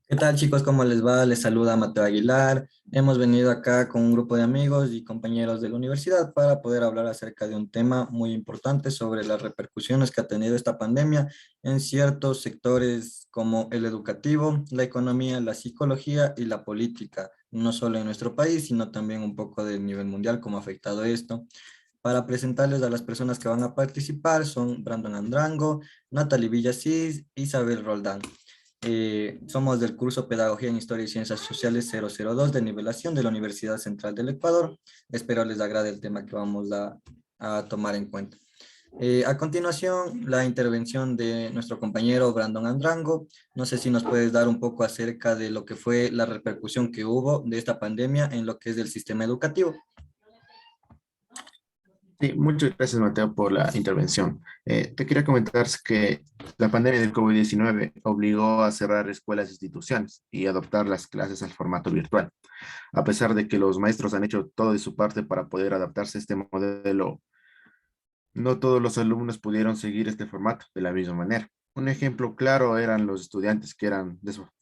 ¿Qué tal, chicos? ¿Cómo les va? Les saluda Mateo Aguilar. Hemos venido acá con un grupo de amigos y compañeros de la universidad para poder hablar acerca de un tema muy importante sobre las repercusiones que ha tenido esta pandemia en ciertos sectores como el educativo, la economía, la psicología y la política, no solo en nuestro país, sino también un poco del nivel mundial, cómo ha afectado esto. Para presentarles a las personas que van a participar son Brandon Andrango, Natalie Villasís, Isabel Roldán. Somos del curso Pedagogía en Historia y Ciencias Sociales 002 de nivelación de la Universidad Central del Ecuador. Espero les agrade el tema que vamos a tomar en cuenta. A continuación, la intervención de nuestro compañero Brandon Andrango. No sé si nos puedes dar un poco acerca de lo que fue la repercusión que hubo de esta pandemia en lo que es el sistema educativo. Sí, muchas gracias, Mateo, por la intervención. Te quería comentar que la pandemia del COVID-19 obligó a cerrar escuelas e instituciones y adoptar las clases al formato virtual. A pesar de que los maestros han hecho todo de su parte para poder adaptarse a este modelo, no todos los alumnos pudieron seguir este formato de la misma manera. Un ejemplo claro eran los estudiantes que eran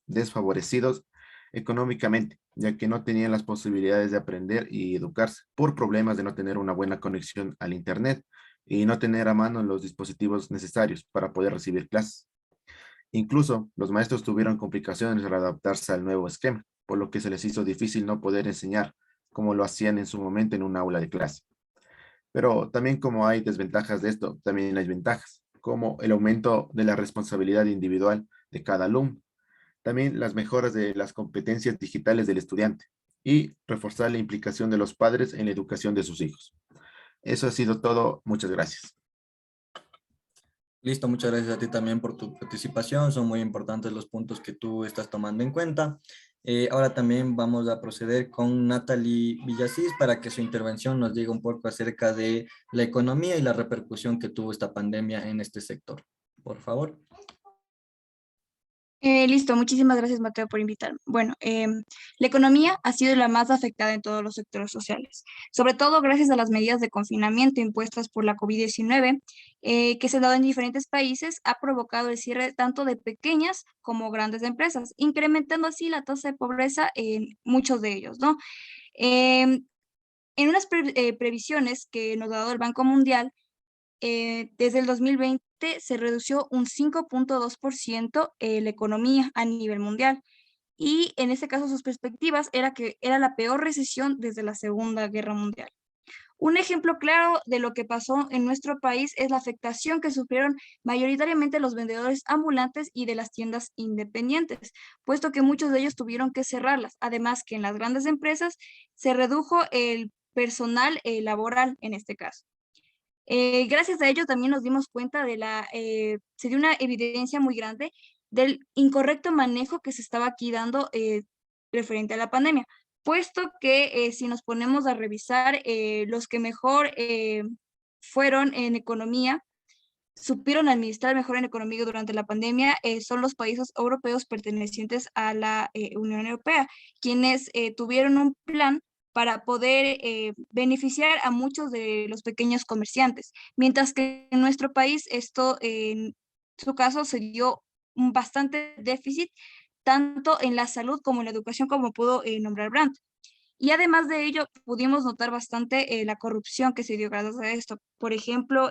desfavorecidos económicamente, ya que no tenían las posibilidades de aprender y educarse por problemas de no tener una buena conexión al Internet y no tener a mano los dispositivos necesarios para poder recibir clases. Incluso los maestros tuvieron complicaciones al adaptarse al nuevo esquema, por lo que se les hizo difícil no poder enseñar como lo hacían en su momento en un aula de clase. Pero también como hay desventajas de esto, también hay ventajas, como el aumento de la responsabilidad individual de cada alumno, también las mejoras de las competencias digitales del estudiante y reforzar la implicación de los padres en la educación de sus hijos. Eso ha sido todo. Muchas gracias. Listo, muchas gracias a ti también por tu participación. Son muy importantes los puntos que tú estás tomando en cuenta. Ahora también vamos a proceder con Natalie Villasís para que su intervención nos diga un poco acerca de la economía y la repercusión que tuvo esta pandemia en este sector. Por favor. Listo, muchísimas gracias Mateo por invitarme. Bueno, la economía ha sido la más afectada en todos los sectores sociales, sobre todo gracias a las medidas de confinamiento impuestas por la COVID-19 que se han dado en diferentes países, ha provocado el cierre tanto de pequeñas como grandes empresas, incrementando así la tasa de pobreza en muchos de ellos, ¿no? Em, en unas previsiones que nos ha dado el Banco Mundial, desde el 2020 se redució un 5,2% la economía a nivel mundial. Y en este caso sus perspectivas era que era la peor recesión desde la Segunda Guerra Mundial. Un ejemplo claro de lo que pasó en nuestro país es la afectación que sufrieron mayoritariamente los vendedores ambulantes y de las tiendas independientes, puesto que muchos de ellos tuvieron que cerrarlas. Además que en las grandes empresas se redujo el personal laboral en este caso. Gracias a ello también nos dimos cuenta se dio una evidencia muy grande del incorrecto manejo que se estaba aquí dando referente a la pandemia, puesto que si nos ponemos a revisar los que mejor fueron en economía, supieron administrar mejor en economía durante la pandemia, son los países europeos pertenecientes a la Unión Europea, quienes tuvieron un plan para poder beneficiar a muchos de los pequeños comerciantes, mientras que en nuestro país esto, en su caso, se dio un bastante déficit, tanto en la salud como en la educación, como pudo nombrar Brandt. Y además de ello, pudimos notar bastante la corrupción que se dio gracias a esto. Por ejemplo,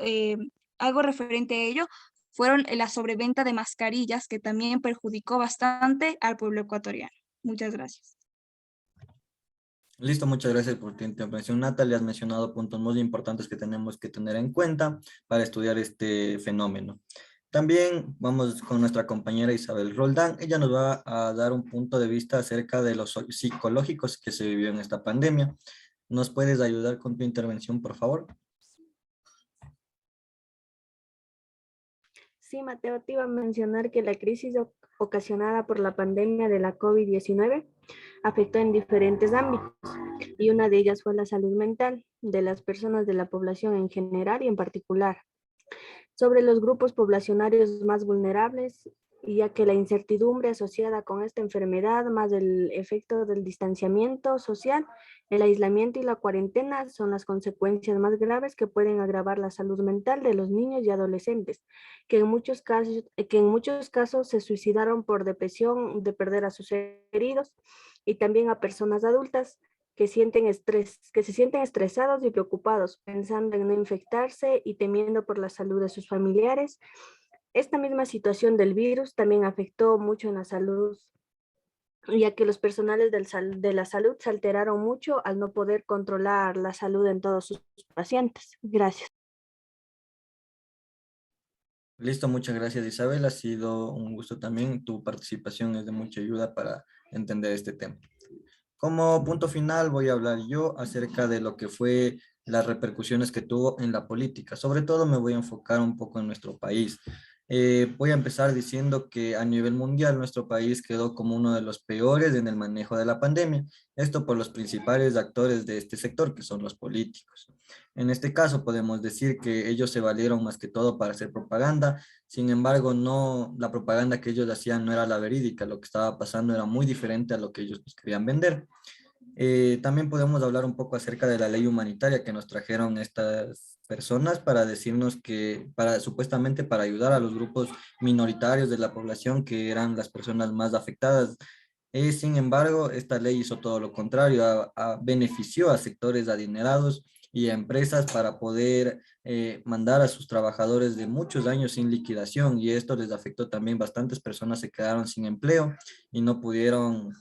algo referente a ello fueron la sobreventa de mascarillas, que también perjudicó bastante al pueblo ecuatoriano. Muchas gracias. Listo, muchas gracias por tu intervención, Natalie. Has mencionado puntos muy importantes que tenemos que tener en cuenta para estudiar este fenómeno. También vamos con nuestra compañera Isabel Roldán. Ella nos va a dar un punto de vista acerca de los psicológicos que se vivió en esta pandemia. ¿Nos puedes ayudar con tu intervención, por favor? Sí, Mateo, te iba a mencionar que la crisis ocasionada por la pandemia de la COVID-19 afectó en diferentes ámbitos y una de ellas fue la salud mental de las personas de la población en general y en particular. Sobre los grupos poblacionarios más vulnerables, y ya que la incertidumbre asociada con esta enfermedad, más el efecto del distanciamiento social, el aislamiento y la cuarentena son las consecuencias más graves que pueden agravar la salud mental de los niños y adolescentes, que en muchos casos se suicidaron por depresión de perder a sus queridos, y también a personas adultas que se sienten estresados y preocupados, pensando en no infectarse y temiendo por la salud de sus familiares. Esta misma situación del virus también afectó mucho en la salud, ya que los personales de la salud se alteraron mucho al no poder controlar la salud en todos sus pacientes. Gracias. Listo, muchas gracias Isabel, ha sido un gusto también, tu participación es de mucha ayuda para entender este tema. Como punto final voy a hablar yo acerca de lo que fue las repercusiones que tuvo en la política. Sobre todo me voy a enfocar un poco en nuestro país. Voy a empezar diciendo que a nivel mundial nuestro país quedó como uno de los peores en el manejo de la pandemia. Esto por los principales actores de este sector, que son los políticos. En este caso podemos decir que ellos se valieron más que todo para hacer propaganda. Sin embargo, no, la propaganda que ellos hacían no era la verídica. Lo que estaba pasando era muy diferente a lo que ellos nos querían vender. También podemos hablar un poco acerca de la ley humanitaria que nos trajeron estas personas para decirnos que, para, supuestamente para ayudar a los grupos minoritarios de la población que eran las personas más afectadas. Sin embargo, esta ley hizo todo lo contrario, benefició a sectores adinerados y a empresas para poder mandar a sus trabajadores de muchos años sin liquidación, y esto les afectó también. Bastantes personas se quedaron sin empleo y no pudieron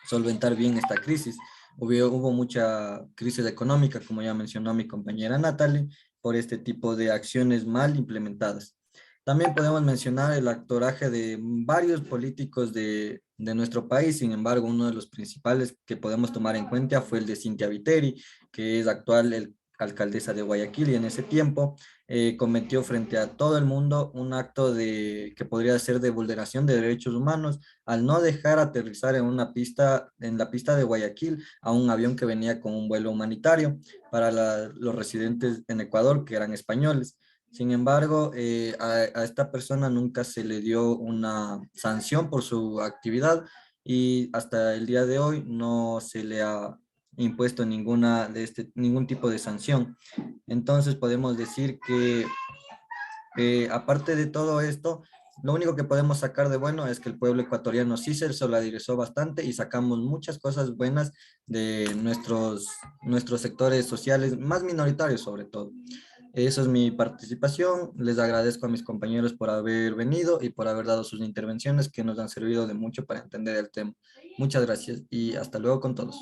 solventar bien esta crisis. Hubo mucha crisis económica, como ya mencionó mi compañera Natalie, por este tipo de acciones mal implementadas. También podemos mencionar el actoraje de varios políticos de nuestro país. Sin embargo, uno de los principales que podemos tomar en cuenta fue el de Cynthia Viteri, que es alcaldesa de Guayaquil, y en ese tiempo cometió frente a todo el mundo un acto que podría ser de vulneración de derechos humanos, al no dejar aterrizar en la pista de Guayaquil a un avión que venía con un vuelo humanitario para los residentes en Ecuador, que eran españoles. Sin embargo, a esta persona nunca se le dio una sanción por su actividad, y hasta el día de hoy no se le ha impuesto ningún tipo de sanción. Entonces podemos decir que aparte de todo esto, lo único que podemos sacar de bueno es que el pueblo ecuatoriano sí se solidarizó bastante y sacamos muchas cosas buenas de nuestros sectores sociales, más minoritarios sobre todo. Eso es mi participación. Les agradezco a mis compañeros por haber venido y por haber dado sus intervenciones que nos han servido de mucho para entender el tema. Muchas gracias y hasta luego con todos.